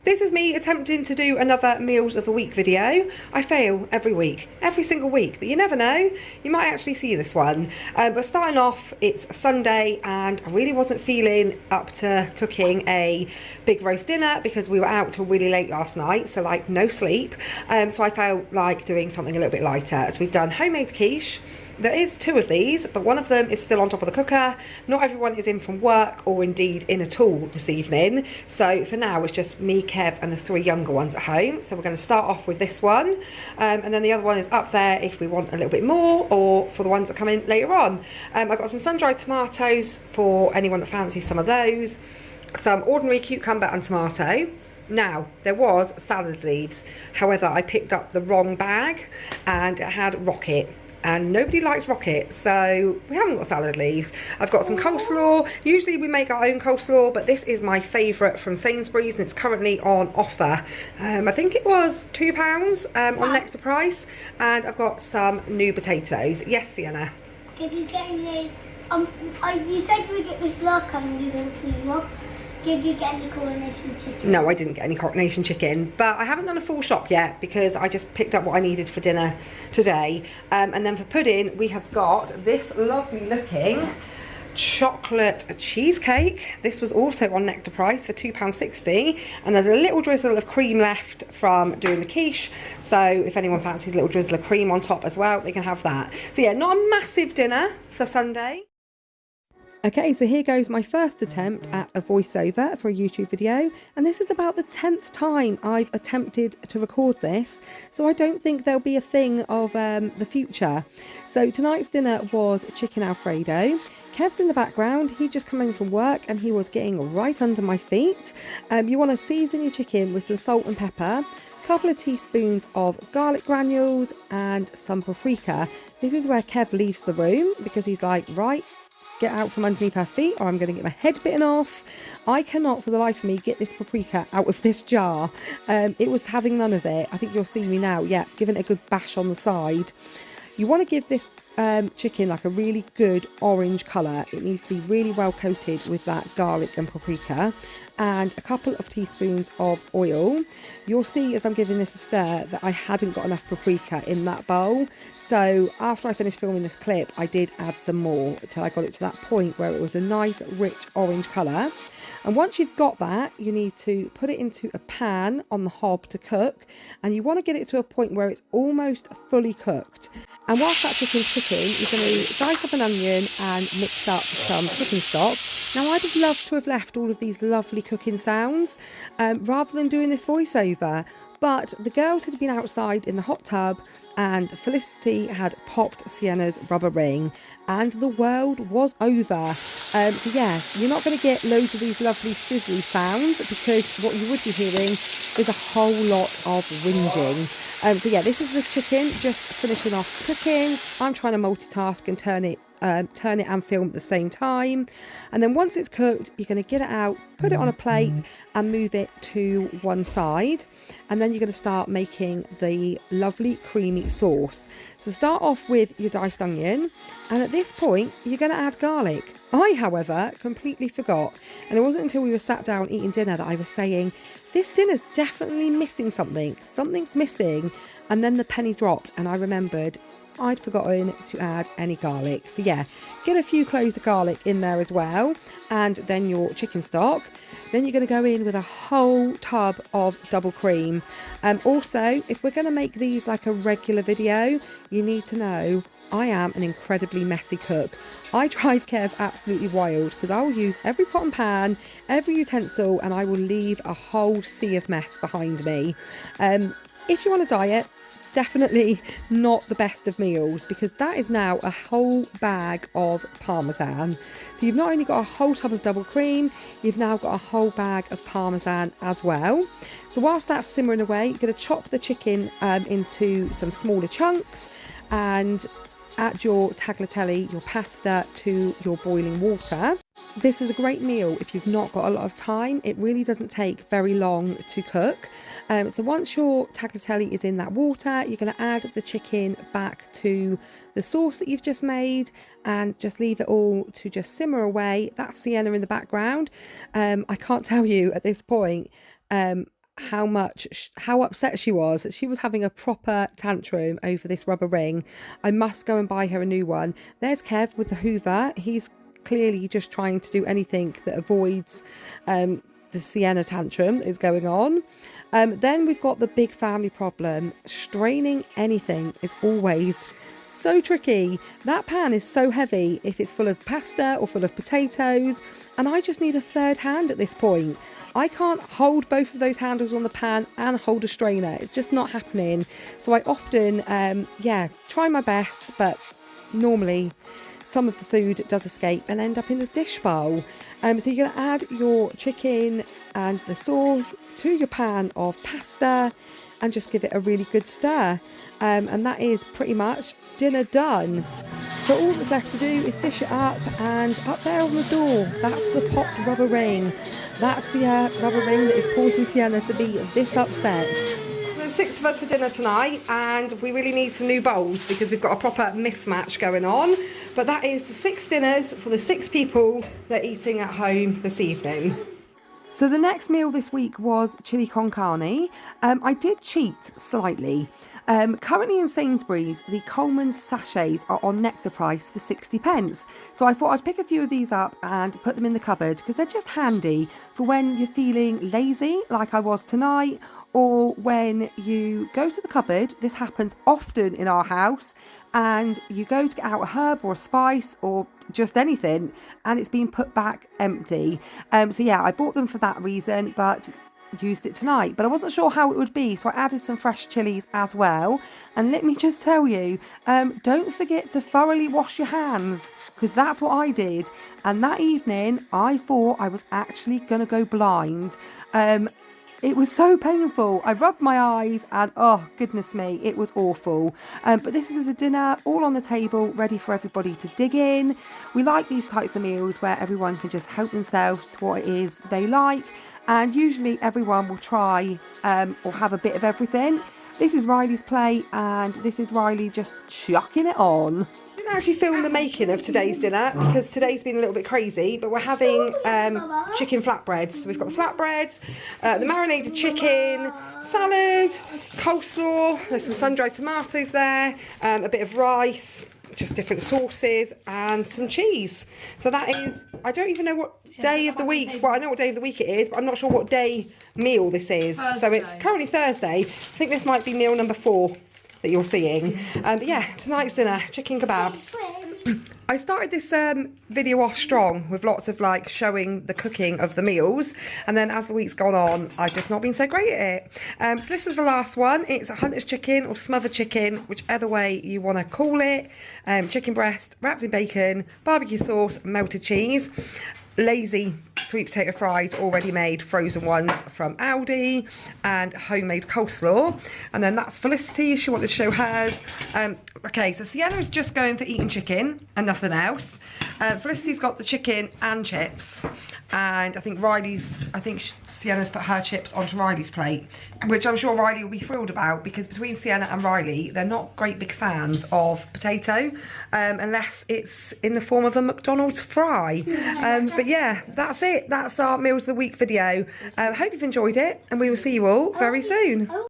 This is me attempting to do another Meals of the Week video. I fail every week, every single week, but you never know, you might actually see this one. But starting off, it's Sunday and I really wasn't feeling up to cooking a big roast dinner because we were out till really late last night, so like no sleep. So I felt like doing something a little bit lighter. So we've done homemade quiche. There is two of these, but one of them is still on top of the cooker. Not everyone is in from work or indeed in at all this evening. So for now, it's just me, Kev and the three younger ones at home. So we're going to start off with this one. And then the other one is up there if we want a little bit more or for the ones that come in later on. I've got some sun-dried tomatoes for anyone that fancies some of those. Some ordinary cucumber and tomato. Now, there was salad leaves. However, I picked up the wrong bag and it had rocket. And nobody likes rocket, so we haven't got salad leaves. I've got some coleslaw. Usually we make our own coleslaw, but this is my favourite from Sainsbury's and it's currently on offer. I think it was £2 on Nectar price. And I've got some new potatoes. Yes, Sienna? Did you get any, you said you would get this last time and you didn't see what? Did you get any coronation chicken? No, I didn't get any coronation chicken, but I haven't done a full shop yet because I just picked up what I needed for dinner today. And then for pudding, we have got this lovely looking chocolate cheesecake. This was also on Nectar price for £2.60, and there's a little drizzle of cream left from doing the quiche, so if anyone fancies a little drizzle of cream on top as well, they can have that. So yeah, not a massive dinner for Sunday. Okay, so here goes my first attempt at a voiceover for a YouTube video, and this is about the 10th time I've attempted to record this, so I don't think there'll be a thing of the future. So tonight's dinner was chicken alfredo. Kev's in the background, he'd just come in from work and he was getting right under my feet. You want to season your chicken with some salt and pepper, a couple of teaspoons of garlic granules and some paprika. This is where Kev leaves the room because he's like, right, get out from underneath her feet or I'm going to get my head bitten off. I cannot for the life of me get this paprika out of this jar. It was having none of it. I think you'll see me now, yeah, giving it a good bash on the side. You want to give this chicken like a really good orange colour. It needs to be really well coated with that garlic and paprika, and a couple of teaspoons of oil. You'll see as I'm giving this a stir that I hadn't got enough paprika in that bowl, so after I finished filming this clip I did add some more until I got it to that point where it was a nice rich orange colour. And once you've got that, you need to put it into a pan on the hob to cook, and you want to get it to a point where it's almost fully cooked. And whilst that chicken's cooking, you're going to dice up an onion and mix up some chicken stock. Now, I'd have loved to have left all of these lovely cooking sounds rather than doing this voiceover, but the girls had been outside in the hot tub and Felicity had popped Sienna's rubber ring, and the world was over. So yeah, you're not going to get loads of these lovely sizzly sounds because what you would be hearing is a whole lot of whinging. So yeah, this is the chicken just finishing off cooking. I'm trying to multitask and turn it and film at the same time, and then once it's cooked you're going to get it out, put it on a plate and move it to one side, and then you're going to start making the lovely creamy sauce. So start off with your diced onion, and at this point you're going to add garlic. I, however, completely forgot, and it wasn't until we were sat down eating dinner that I was saying, this dinner's definitely missing something, something's missing, and then the penny dropped and I remembered I'd forgotten to add any garlic. So yeah, get a few cloves of garlic in there as well, and then your chicken stock. Then you're going to go in with a whole tub of double cream. Also, if we're going to make these like a regular video, you need to know I am an incredibly messy cook. I drive Kev absolutely wild because I will use every pot and pan, every utensil, and I will leave a whole sea of mess behind me. If you're on a diet, definitely not the best of meals because that is now a whole bag of parmesan. So you've not only got a whole tub of double cream, you've now got a whole bag of parmesan as well. So whilst that's simmering away, you're going to chop the chicken into some smaller chunks and add your tagliatelle, your pasta, to your boiling water. This is a great meal if you've not got a lot of time. It really doesn't take very long to cook. So once your tagliatelle is in that water, you're going to add the chicken back to the sauce that you've just made and just leave it all to just simmer away. That's Sienna in the background. I can't tell you at this point how upset she was. She was having a proper tantrum over this rubber ring. I must go and buy her a new one. There's Kev with the Hoover. He's clearly just trying to do anything that avoids the Sienna tantrum that is going on. Then we've got the big family problem. Straining anything is always so tricky. That pan is so heavy if it's full of pasta or full of potatoes, and I just need a third hand at this point. I can't hold both of those handles on the pan and hold a strainer. It's just not happening. So I often try my best, but normally some of the food does escape and end up in the dish bowl. So you're going to add your chicken and the sauce to your pan of pasta and just give it a really good stir. And that is pretty much dinner done. So all that's left to do is dish it up, and up there on the door, that's the popped rubber ring. That's the rubber ring that is causing Sienna to be this upset. There's 6 of us for dinner tonight, and we really need some new bowls because we've got a proper mismatch going on. But that is the 6 dinners for the 6 people that are eating at home this evening. So the next meal this week was chili con carne. I did cheat slightly. Currently in Sainsbury's, the Coleman's sachets are on Nectar price for 60p. So I thought I'd pick a few of these up and put them in the cupboard because they're just handy for when you're feeling lazy, like I was tonight, or when you go to the cupboard. This happens often in our house, and you go to get out a herb or a spice or just anything, and it's been put back empty. So yeah, I bought them for that reason, but used it tonight, but I wasn't sure how it would be, so I added some fresh chilies as well. And let me just tell you, don't forget to thoroughly wash your hands, because that's what I did. And that evening I thought I was actually gonna go blind. It was so painful. I rubbed my eyes and oh goodness me, it was awful. But this is a dinner all on the table, ready for everybody to dig in. We like these types of meals where everyone can just help themselves to what it is they like. And usually everyone will try or have a bit of everything. This is Riley's plate, and this is Riley just chucking it on. I didn't actually film the making of today's dinner because today's been a little bit crazy, but we're having chicken flatbreads. So we've got the flatbreads, the marinated chicken, salad, coleslaw, there's some sun-dried tomatoes there, a bit of rice, just different sauces, and some cheese. So that is, I don't even know what day of the week, well I know what day of the week it is, but I'm not sure what day meal this is. Thursday. So it's currently Thursday. I think this might be meal number 4 that you're seeing. But yeah, tonight's dinner, chicken kebabs. I started this video off strong with lots of like showing the cooking of the meals, and then as the week's gone on I've just not been so great at it. So this is the last one. It's a hunter's chicken or smothered chicken, whichever way you want to call it. Chicken breast wrapped in bacon, barbecue sauce, melted cheese, lazy sweet potato fries, already made frozen ones from Aldi, and homemade coleslaw. And then that's Felicity, she wanted to show hers. Okay, so Sienna is just going for eating chicken and nothing else. Felicity's got the chicken and chips, and I think Sienna's put her chips onto Riley's plate, which I'm sure Riley will be thrilled about, because between Sienna and Riley, they're not great big fans of potato, unless it's in the form of a McDonald's fry. But yeah, that's it. That's our Meals of the Week video. Hope you've enjoyed it, and we will see you all very soon.